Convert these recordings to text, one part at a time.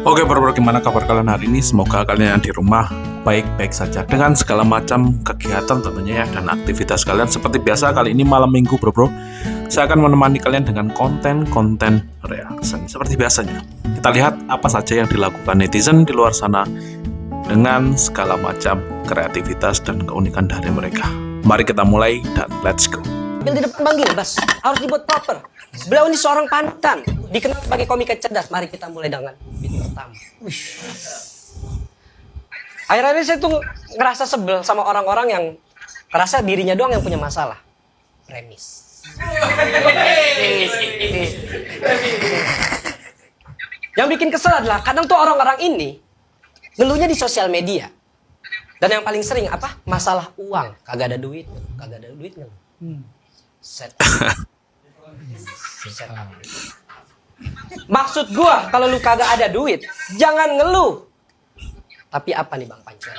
Oke bro, gimana kabar kalian hari ini? Semoga kalian yang di rumah baik-baik saja dengan segala macam kegiatan tentunya ya dan aktivitas kalian. Seperti biasa kali ini malam minggu bro, saya akan menemani kalian dengan konten-konten reaction seperti biasanya. Kita lihat apa saja yang dilakukan netizen di luar sana dengan segala macam kreativitas dan keunikan dari mereka. Mari kita mulai dan let's go. Di depan Bang Gilbas harus dibuat proper. Beliau ini seorang panutan, dikenal sebagai komika cerdas. Mari kita mulai dengan video pertama. Akhir-akhir ini saya tuh ngerasa sebel sama orang-orang yang ngerasa dirinya doang yang punya masalah. Premis. Yang bikin kesel adalah kadang tuh orang-orang ini ngeluhnya di sosial media. Dan yang paling sering apa? Masalah uang. Kagak ada duit, kagak ada duitnya. Set. Maksud gua kalau lu kagak ada duit, jangan ngeluh. Tapi apa nih Bang Pancur?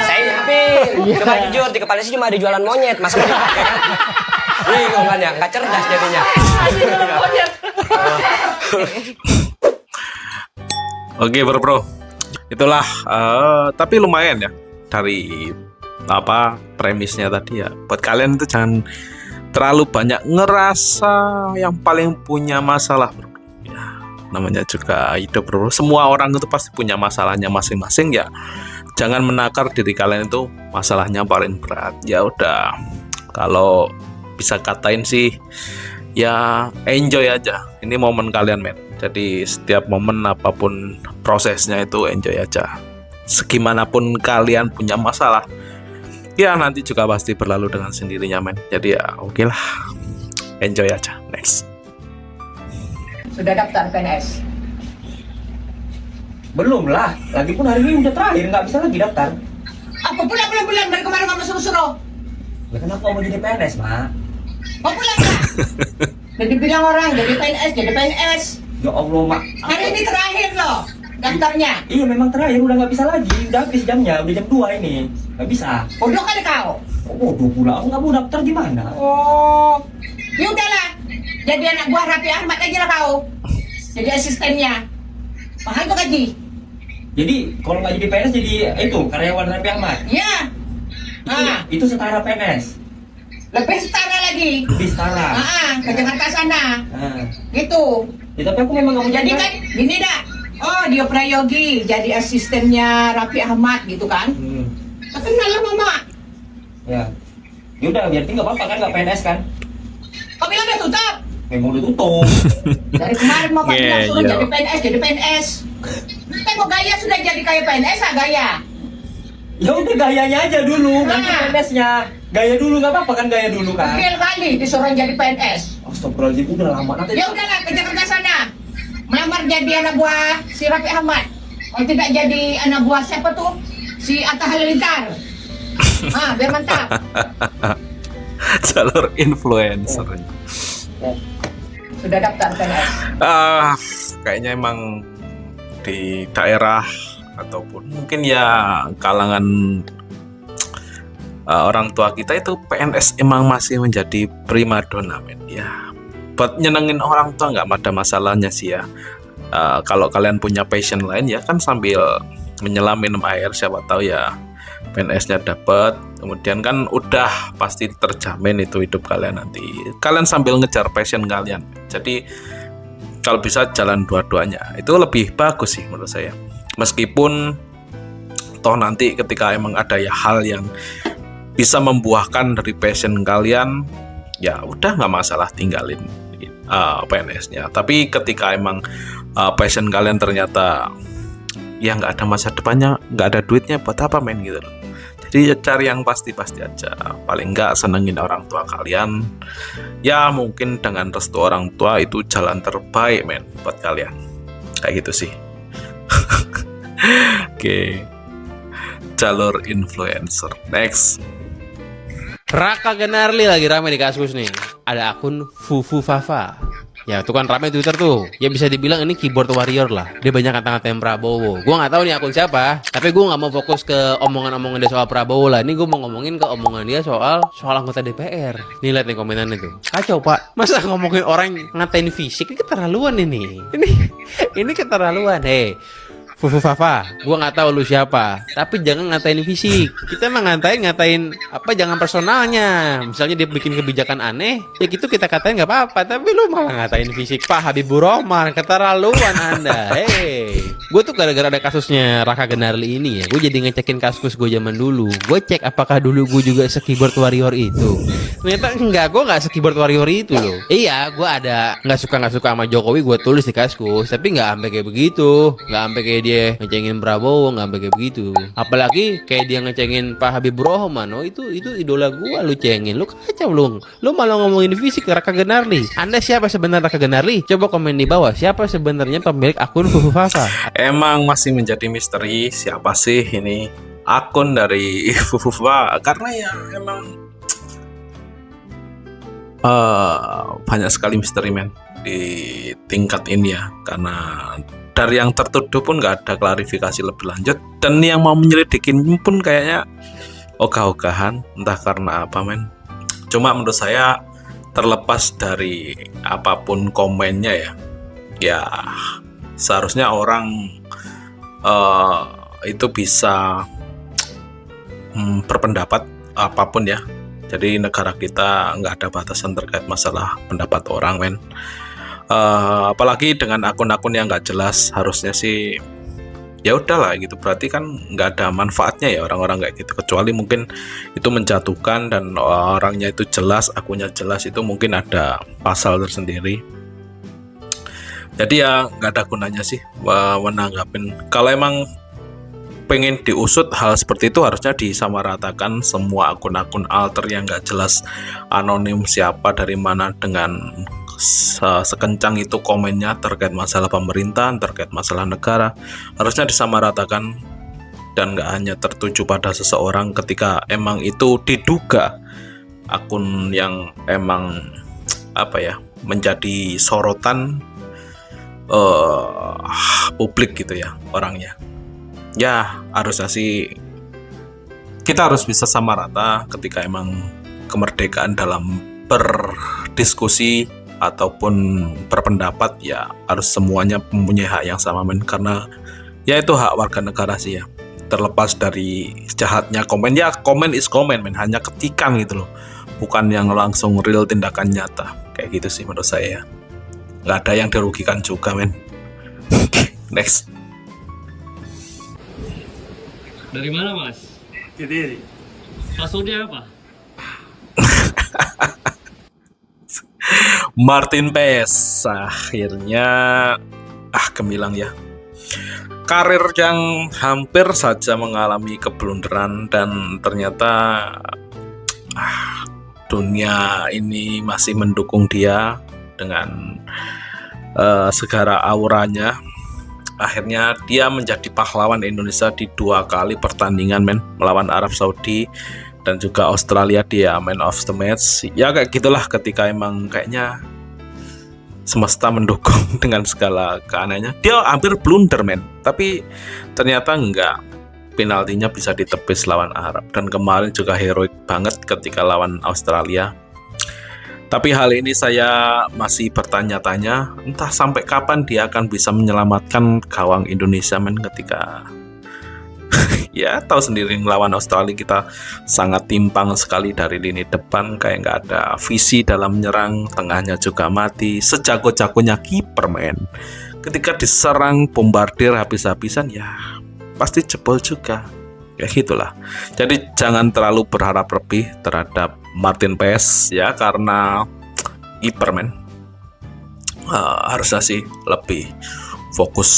Saya nyepin. Coba jujur, di kepala sih cuma ada jualan monyet. Masa mau dipakai kan? Bingung kan ya, nggak cerdas jadinya. Oke bro, itulah tapi lumayan ya dari apa premisnya tadi ya. Buat kalian itu jangan terlalu banyak ngerasa yang paling punya masalah bro. Ya, namanya juga hidup bro. Semua orang itu pasti punya masalahnya masing-masing ya. Jangan menakar diri kalian itu masalahnya paling berat. Ya udah, kalau bisa katain sih ya enjoy aja. Ini momen kalian men. Jadi setiap momen apapun prosesnya itu enjoy aja. Segimanapun kalian punya masalah, ya nanti juga pasti berlalu dengan sendirinya men. Jadi ya oke lah, enjoy aja. Next. Sudah daftar PNS? Belum lah, lagi pun hari ini udah terakhir, nggak bisa lagi daftar. Apa pula bulan-bulan dari kemarin mama suruh-suruh? Ya kenapa mau jadi PNS, Mak? Mau pulang nggak? Jadi bilang orang, jadi PNS, jadi PNS. Ya Allah, Mak. Hari ini terakhir loh daftarnya. Iya memang terakhir, udah nggak bisa lagi, udah habis jamnya, udah jam 2 ini. Nggak bisa. Bodoh kali kau. Oh, bodoh pula, aku nggak mau daftar gimana? Oh, ya udahlah. Jadi anak buah Raffi Ahmad aja lah kau. Jadi asistennya. Mahal tuh gaji. Jadi, kalau nggak jadi PNS, jadi itu, karyawan Raffi Ahmad. Iya. Ah, Itu setara PNS. lebih setara lagi. Lebih setara. Ke Jakarta sana. Nah. Gitu. Ya, tapi aku memang nggak mau Jadi kan gini dah. Oh, Dio Prayogi jadi asistennya Raffi Ahmad gitu kan. Tak kenal lah mama. Ya. Ya udah, biar nggak apa-apa kan, nggak PNS kan? Kau bilang udah tutup. Memang udah tutup. Dari kemarin mama bilang suruh Ngeyel. jadi PNS, jadi PNS. Tengok gaya sudah jadi kayak PNS lah gaya. Ya udah gayanya aja dulu, nanti Nah. PNS-nya. Gaya dulu nggak apa-apa kan, gaya dulu kan? Gil kali disuruh jadi PNS. Astagfirullahaladzim, udah lama nanti. Ya udahlah ke Jakarta sana. Melamar jadi anak buah si Raffi Ahmad. Kalau tidak jadi anak buah siapa tuh? Si Atta Halilintar. Biar mantap. Jalur influencer. Sudah daftar PNS? Kayaknya emang di daerah ataupun mungkin ya kalangan orang tua kita itu PNS emang masih menjadi primadona men. Ya buat nyenengin orang tua nggak ada masalahnya sih ya. Kalau kalian punya passion lain ya kan sambil menyelam minum air, siapa tahu ya PNS-nya dapat, kemudian kan udah pasti terjamin itu hidup kalian nanti. Kalian sambil ngejar passion kalian. Jadi kalau bisa jalan dua-duanya itu lebih bagus sih menurut saya. Meskipun toh nanti ketika emang ada ya hal yang bisa membuahkan dari passion kalian, ya udah nggak masalah tinggalin PNS-nya. Tapi ketika emang passion kalian ternyata ya nggak ada masa depannya, nggak ada duitnya, buat apa main gitu loh. Jadi ya cari yang pasti-pasti aja. Paling nggak senengin orang tua kalian. Ya mungkin dengan restu orang tua itu jalan terbaik men buat kalian. Kayak gitu sih. Oke. Jalur influencer. Next. Raka Genarli lagi rame di kasus nih. Ada akun Fufu Fafa. Ya itu kan rame Twitter tuh. Ya bisa dibilang ini keyboard warrior lah. Dia banyak kata-katain Prabowo. Gua nggak tahu nih akun siapa. Tapi gue nggak mau fokus ke omongan-omongan dia soal Prabowo lah. Ini gue mau ngomongin ke omongan dia soal anggota DPR. Nih lihat nih komenannya tuh. Kacau pak. Masa ngomongin orang ngatain fisik ini keterlaluan ini. Ini keterlaluan. Hei. Fufu Fafa, gua nggak tahu lu siapa, tapi jangan ngatain fisik. Kita emang ngatain apa? Jangan personalnya. Misalnya dia bikin kebijakan aneh, ya gitu kita katain nggak apa-apa. Tapi lu malah ngatain fisik. Pak Habibur Rahman, keterlaluan Anda. Hey, gue tuh gara-gara ada kasusnya Raka Genarli ini ya, gue jadi ngecekin kasus gue zaman dulu. Gue cek apakah dulu gue juga se-keyboard warrior itu. Ternyata enggak, gue nggak se-keyboard warrior itu loh. Iya, gue ada nggak suka sama Jokowi, gue tulis di kaskus, tapi nggak sampai kayak begitu, nggak sampai kayak dia ngecengin Prabowo, nggak sampai kayak begitu. Apalagi kayak dia ngecengin Pak Habibur Rahman, oh itu idola gua, lu cengin, lu kacau lu malah ngomongin fisik Raka Genarli. Anda siapa sebenarnya Raka Genarli? Coba komen di bawah, siapa sebenarnya pemilik akun Fufu Fafa? Emang masih menjadi misteri siapa sih ini akun dari Fufu Fafa, karena ya emang banyak sekali misteri men di tingkat ini ya, karena dari yang tertuduh pun nggak ada klarifikasi lebih lanjut, dan yang mau menyelidikin pun kayaknya ogah-ogahan, entah karena apa men. Cuma menurut saya terlepas dari apapun komennya ya seharusnya orang itu bisa berpendapat apapun ya. Jadi negara kita nggak ada batasan terkait masalah pendapat orang men. Apalagi dengan akun-akun yang nggak jelas, harusnya sih ya udahlah gitu, berarti kan nggak ada manfaatnya ya orang-orang kayak gitu, kecuali mungkin itu menjatuhkan dan orangnya itu jelas, akunnya jelas, itu mungkin ada pasal tersendiri. Jadi ya nggak ada gunanya sih menanggapin. Kalau emang pengen diusut hal seperti itu, harusnya disamaratakan semua akun-akun alter yang nggak jelas, anonim siapa dari mana, dengan sekencang itu komennya terkait masalah pemerintahan, terkait masalah negara, harusnya disamaratakan dan nggak hanya tertuju pada seseorang ketika emang itu diduga akun yang emang apa ya menjadi sorotan publik gitu ya orangnya. Ya harusnya sih kita harus bisa sama rata ketika emang kemerdekaan dalam berdiskusi ataupun berpendapat, ya harus semuanya mempunyai hak yang sama men, karena ya itu hak warga negara sih ya. Terlepas dari jahatnya komen, ya komen is komen men, hanya ketikan gitu loh, bukan yang langsung real tindakan nyata kayak gitu sih menurut saya ya. Nggak ada yang dirugikan juga men. Next. Dari mana mas? Kediri. Passwordnya apa? Martin Paes akhirnya gemilang ya. Karir yang hampir saja mengalami keblunderan, dan ternyata dunia ini masih mendukung dia dengan segala auranya. Akhirnya dia menjadi pahlawan Indonesia di 2 kali pertandingan men, melawan Arab Saudi dan juga Australia. Dia man of the match. Ya kayak gitulah, ketika emang kayaknya semesta mendukung dengan segala keanehannya. Dia hampir blunder men, tapi ternyata enggak. Penaltinya bisa ditepis lawan Arab, dan kemarin juga heroik banget ketika lawan Australia. Tapi hal ini saya masih bertanya-tanya, entah sampai kapan dia akan bisa menyelamatkan gawang Indonesia men, ketika ya tahu sendiri melawan Australia kita sangat timpang sekali dari lini depan, kayak nggak ada visi dalam menyerang, tengahnya juga mati, sejago-jagonya kiper men. Ketika diserang bombardir habis-habisan ya pasti jebol juga. Ya gitulah. Jadi jangan terlalu berharap lebih terhadap Martin Paes ya, karena kiper men. Harusnya sih lebih fokus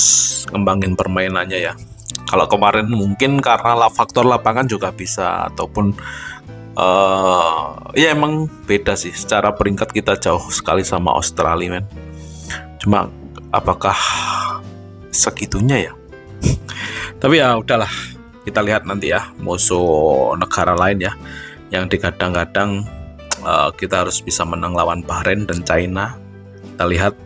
ngembangin permainannya ya. Kalau kemarin mungkin karena faktor lapangan juga bisa, ataupun ya emang beda sih, secara peringkat kita jauh sekali sama Australia men. Cuma apakah segitunya ya? Tapi ya udahlah, kita lihat nanti ya musuh negara lain ya, yang digadang-gadang kita harus bisa menang lawan Bahrain dan China. Kita lihat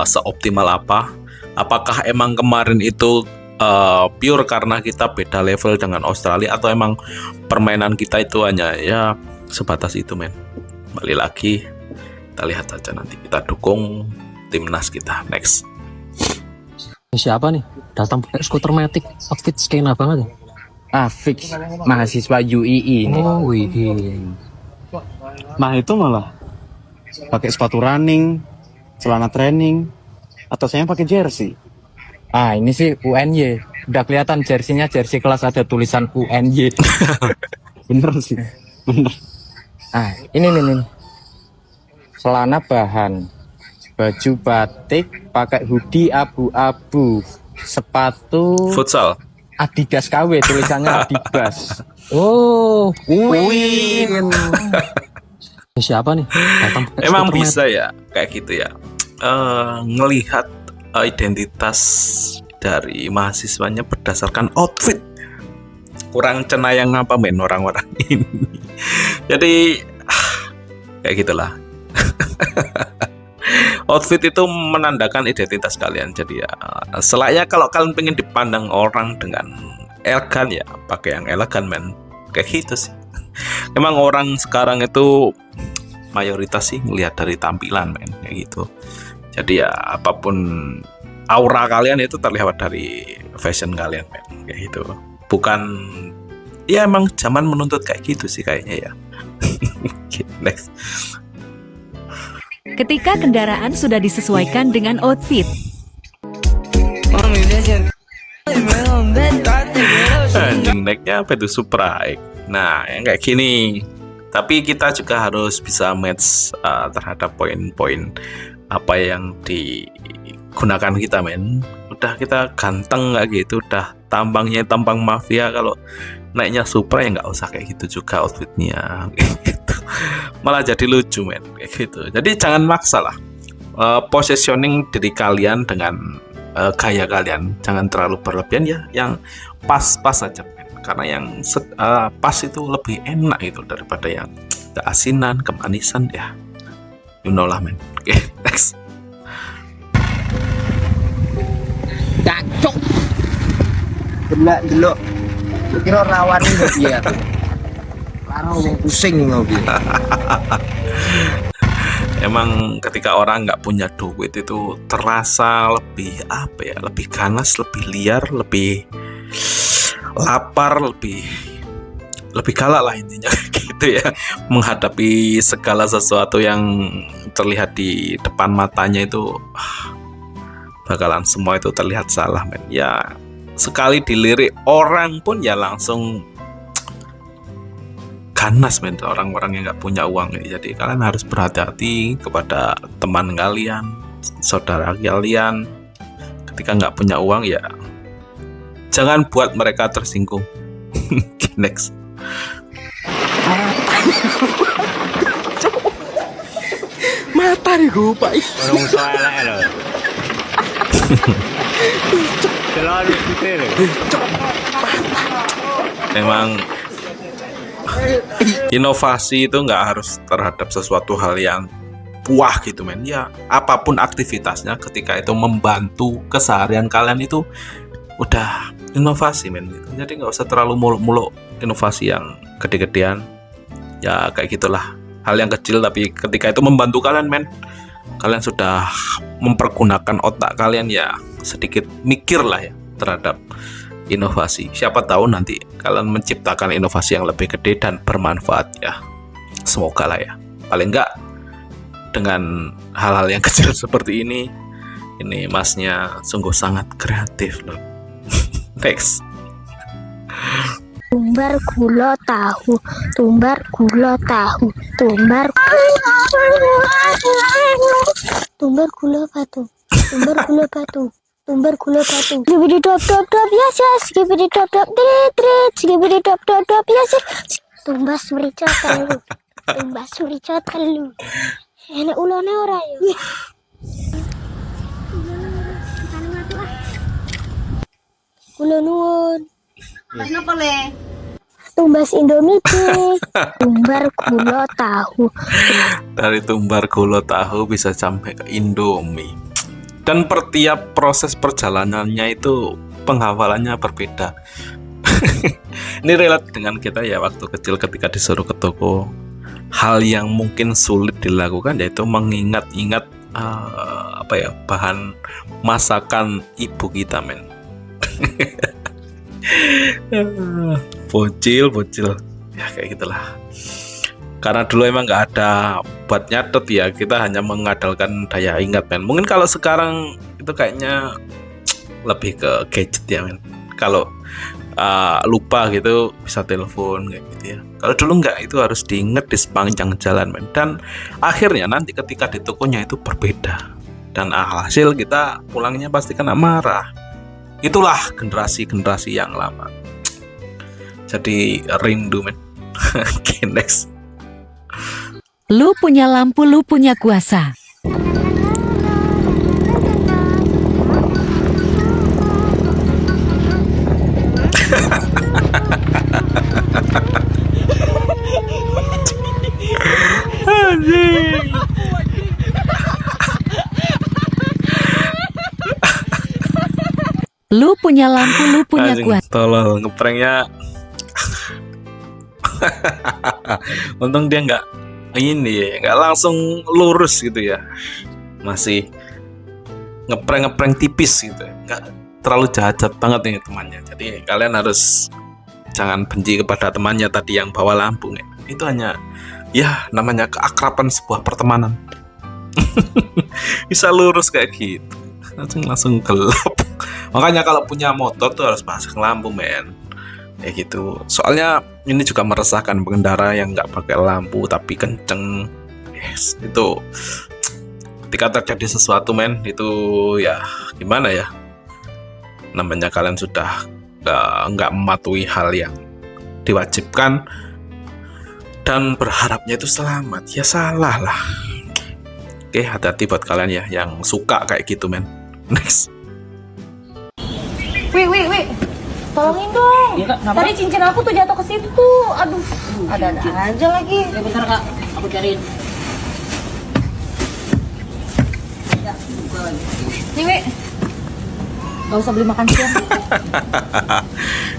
seoptimal apa. Apakah emang kemarin itu pure karena kita beda level dengan Australia, atau emang permainan kita itu hanya ya sebatas itu, men. Balik lagi, kita lihat aja nanti. Kita dukung timnas kita. Next. Siapa nih? Datang pakai skuter matic, outfit skena banget ya. Ah, fix mahasiswa UII ini. Oh, wih. Nah, itu malah pakai sepatu running, celana training, atau saya pakai jersey. Ah, ini sih UNY. Udah kelihatan jersinya jersey kelas ada tulisan UNY. Bener sih, bener. Ah, ini nih. Celana bahan, baju batik, pakai hoodie abu-abu, sepatu Futsal. Adidas KW, tulisannya Adidas. Oh, Win. Siapa nih? Datang pakai Emang skuter bisa ya kayak gitu ya, ngelihat identitas dari mahasiswanya berdasarkan outfit. Kurang cenayang apa, men, orang-orang ini. Jadi kayak gitulah. Outfit itu menandakan identitas kalian. Jadi ya selayaknya kalau kalian pengen dipandang orang dengan elegan, ya pakai yang elegan, men. Kayak gitu sih. Emang orang sekarang itu mayoritas sih ngelihat dari tampilan, men, kayak gitu. Jadi ya apapun aura kalian itu terlihat dari fashion kalian, men, kayak gitu. Bukan, ya emang zaman menuntut kayak gitu sih kayaknya ya. Next. Ketika kendaraan sudah disesuaikan dengan outfit. Anjing, naiknya apa itu, Supra. Nah, yang kayak gini. Tapi kita juga harus bisa match terhadap poin-poin apa yang digunakan kita, men. Udah kita ganteng kayak gitu, udah tampangnya tampang mafia, kalau naiknya Supra ya nggak usah kayak gitu juga outfitnya, kayak gitu. Malah jadi lucu, men, kayak gitu. Jadi jangan maksa lah. Positioning diri kalian dengan gaya kalian, jangan terlalu berlebihan ya, yang pas-pas aja, men. Karena yang pas itu lebih enak itu daripada yang keasinan, kemanisan ya. You know lah, men. Oke, next. Cacok. Benak dulu. Kira rawan ini ya. Larang wong pusing ngopi. Emang ketika orang nggak punya duit itu terasa lebih apa ya, lebih ganas, lebih liar, lebih lapar, lebih galak lah intinya gitu ya, menghadapi segala sesuatu yang terlihat di depan matanya itu bakalan semua itu terlihat salah, men. Ya sekali dilirik orang pun ya langsung ganas, men, orang-orang yang nggak punya uang. Jadi kalian harus berhati-hati kepada teman kalian, saudara kalian. Ketika nggak punya uang ya jangan buat mereka tersinggung. Next. Mata nih gue, Pak. Orang soalnya loh. Selalu gitu loh. Memang inovasi itu nggak harus terhadap sesuatu hal yang wah gitu, men. Ya apapun aktivitasnya, ketika itu membantu keseharian kalian itu udah inovasi, men, gitu. Jadi nggak usah terlalu muluk-muluk inovasi yang gede-gedean. Ya kayak gitulah, hal yang kecil tapi ketika itu membantu kalian, men, kalian sudah mempergunakan otak kalian, ya sedikit mikir lah ya terhadap inovasi. Siapa tahu nanti kalian menciptakan inovasi yang lebih gede dan bermanfaat ya. Semoga lah ya. Paling enggak dengan hal-hal yang kecil seperti ini masnya sungguh sangat kreatif loh. Next. Tumbar gula tahu, tumbar gula tahu, tumbar gula batu, tumbar gula batu, tumbar gula batu. Skibidi dop dop dop yes yes, skibidi dop dop drit drit, skibidi dop dop dop yes yes. Tumbas merica telu, tumbas merica telu. Enak ulone ora ya? Kula nuwun. tumbas Indomie cik. Tumbar gula tahu. Dari tumbar gula tahu bisa sampai ke Indomie. Dan per tiap proses perjalanannya itu penghafalannya berbeda. Ini relate dengan kita ya waktu kecil ketika disuruh ke toko. Hal yang mungkin sulit dilakukan yaitu mengingat-ingat bahan masakan ibu kita, men. Bocil ya kayak gitulah. Karena dulu emang nggak ada buat nyatet ya, kita hanya mengandalkan daya ingat, men. Mungkin kalau sekarang itu kayaknya lebih ke gadget ya, men. Kalau lupa gitu bisa telepon kayak gitu ya. Kalau dulu nggak, itu harus diingat di sepanjang jalan, men. Dan akhirnya nanti ketika di tokonya itu berbeda, dan hasil kita pulangnya pasti kena marah. Itulah generasi yang lama. Jadi rindu, men. Oke, next. Lu punya lampu, lu punya kuasa. Lu punya lampu, lu punya kuasa. Tolol ngepranknya. Untung dia nggak langsung lurus gitu ya, masih ngeprank tipis gitu, nggak terlalu jahat banget nih temannya. Jadi kalian harus jangan benci kepada temannya tadi yang bawa lampu nih. Itu hanya ya namanya keakraban sebuah pertemanan. Bisa lurus kayak gitu, langsung gelap. Makanya kalau punya motor tuh harus pasang lampu, men. Kayak gitu. Soalnya ini juga meresahkan pengendara yang nggak pakai lampu tapi kenceng. Yes, itu ketika terjadi sesuatu, men, itu ya gimana ya? Namanya kalian sudah nggak mematuhi hal yang diwajibkan dan berharapnya itu selamat, ya salah lah. Oke, hati-hati buat kalian ya yang suka kayak gitu, men. Next. Wih. Tolongin dong. Iya, Kak, kenapa? Tadi cincin aku tuh jatuh ke situ. Aduh, ada-ada aja lagi. Ya bentar Kak, aku cariin. Nih, Wi. Gak usah beli makan siang.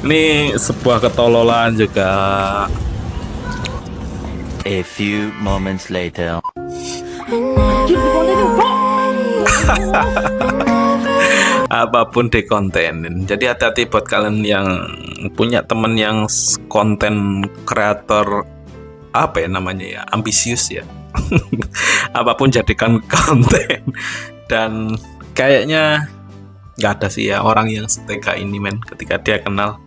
Ini sebuah ketololan juga. A few moments later. Apapun dikontenin. Jadi hati-hati buat kalian yang punya temen yang konten kreator ambisius ya. Apapun jadikan konten. Dan kayaknya nggak ada sih ya orang yang setega ini, men. Ketika dia kenal,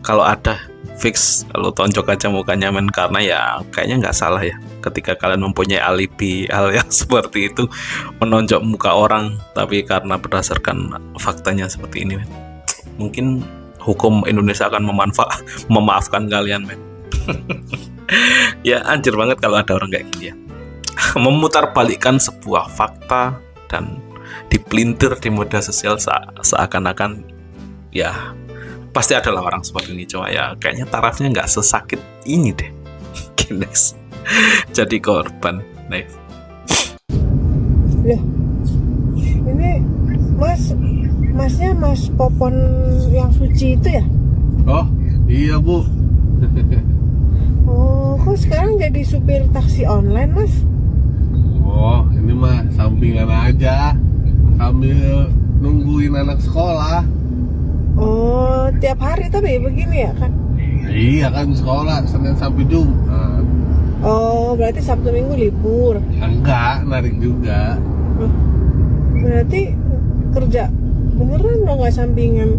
kalau ada fix kalau tonjok aja mukanya, men. Karena ya kayaknya nggak salah ya ketika kalian mempunyai alibi hal yang seperti itu, menonjok muka orang, tapi karena berdasarkan faktanya seperti ini, men. Mungkin hukum Indonesia akan memaafkan kalian, men. Ya anjir banget kalau ada orang kayak gini ya. Memutarbalikkan sebuah fakta dan dipelintir di media sosial seakan-akan ya pasti adalah orang seperti ini. Cuma ya kayaknya tarafnya nggak sesakit ini deh. Next. Jadi korban. Next. Loh, ini masnya Mas Popon yang suci itu ya? Oh iya Bu. Oh, kok sekarang jadi supir taksi online, Mas? Oh ini mah sampingan aja, sambil nungguin anak sekolah. Oh, tiap hari tapi begini ya kan? Iya kan, sekolah Senin sampai Jumat. Oh, berarti Sabtu Minggu libur. Enggak, narik juga. Berarti kerja beneran dong, nggak sampingan.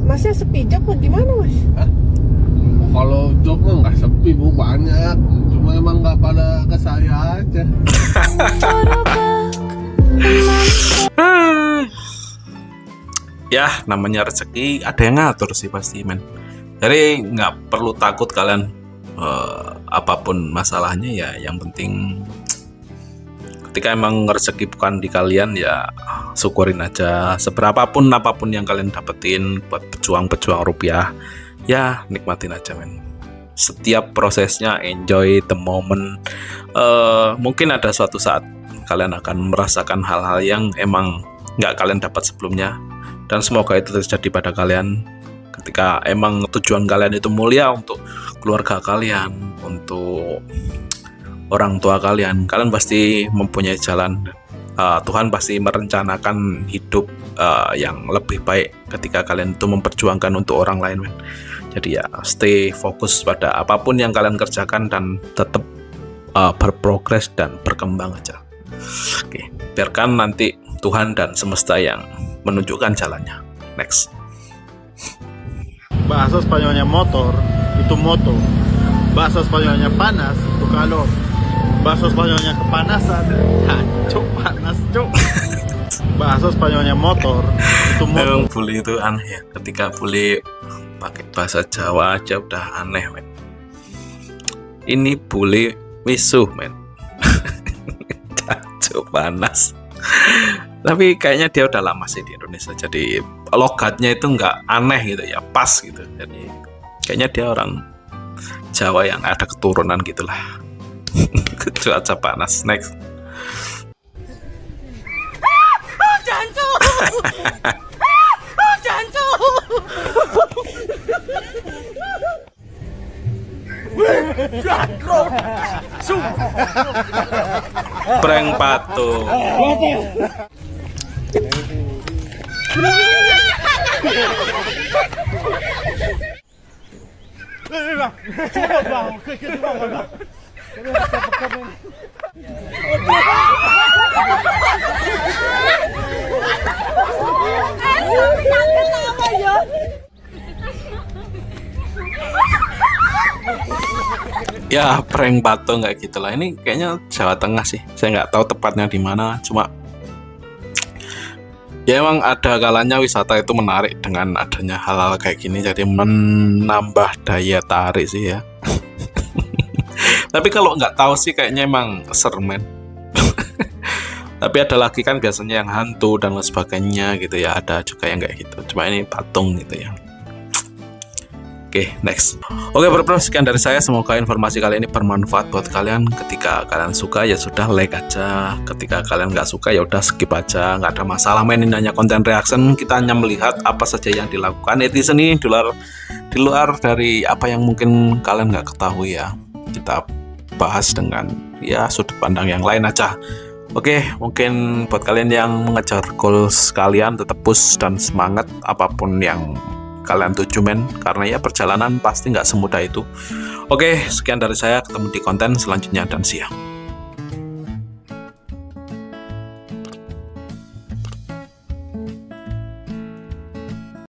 Masnya sepi job apa gimana, Mas? Hah? Kalau job mah nggak sepi Bu, banyak. Cuma emang nggak pada ke saya aja. Ya namanya rezeki ada yang ngatur sih pasti, men. Jadi nggak perlu takut kalian apapun masalahnya ya. Yang penting ketika emang rezeki bukan di kalian ya syukurin aja. Seberapapun apapun yang kalian dapetin buat pejuang rupiah, ya nikmatin aja, men. setiap prosesnya, enjoy the moment. Mungkin ada suatu saat kalian akan merasakan hal-hal yang emang nggak kalian dapat sebelumnya, dan semoga itu terjadi pada kalian ketika emang tujuan kalian itu mulia untuk keluarga kalian, untuk orang tua kalian. Kalian pasti mempunyai jalan. Tuhan pasti merencanakan hidup yang lebih baik ketika kalian itu memperjuangkan untuk orang lain, men. Jadi ya, stay fokus pada apapun yang kalian kerjakan dan tetap berprogres dan berkembang aja. Oke, biarkan nanti Tuhan dan semesta yang menunjukkan jalannya. Next. Bahasa Spanyolnya motor itu moto. Bahasa Spanyolnya panas itu calor. Bahasa Spanyolnya kepanasan, cuk, panas cuk. Bahasa Spanyolnya motor itu motor. Memang bule itu aneh ya. Ketika bule pakai bahasa Jawa aja udah aneh, men. Ini bule misuh, men. Cuk, panas. Tapi kayaknya dia udah lama sih di Indonesia, jadi logatnya itu nggak aneh gitu ya, pas gitu. Jadi kayaknya dia orang Jawa yang ada keturunan gitulah. Cuaca panas. Next. Prank patung. Ya, prank patung kayak gitulah. Ini kayaknya Jawa Tengah sih. Saya nggak tahu tepatnya di mana. Cuma ya emang ada kalanya wisata itu menarik dengan adanya hal-hal kayak gini. Jadi menambah daya tarik sih ya. Tapi kalau nggak tahu sih kayaknya emang serem, men. Tapi ada lagi kan biasanya yang hantu dan lain sebagainya gitu ya. Ada juga yang kayak gitu. Cuma ini patung gitu ya. Oke, next. Oke, bro, sekian dari saya. Semoga informasi kali ini bermanfaat buat kalian. Ketika kalian suka ya sudah like aja. Ketika kalian nggak suka ya udah skip aja. Nggak ada masalah, main ini hanya konten reaction. Kita hanya melihat apa saja yang dilakukan netizen ini di luar dari apa yang mungkin kalian nggak ketahui ya. Kita bahas dengan ya sudut pandang yang lain aja. Oke, mungkin buat kalian yang mengejar goals kalian, tetap push dan semangat apapun yang kalian tuju, men, karena ya perjalanan pasti nggak semudah itu. Oke, sekian dari saya, ketemu di konten selanjutnya dan siang.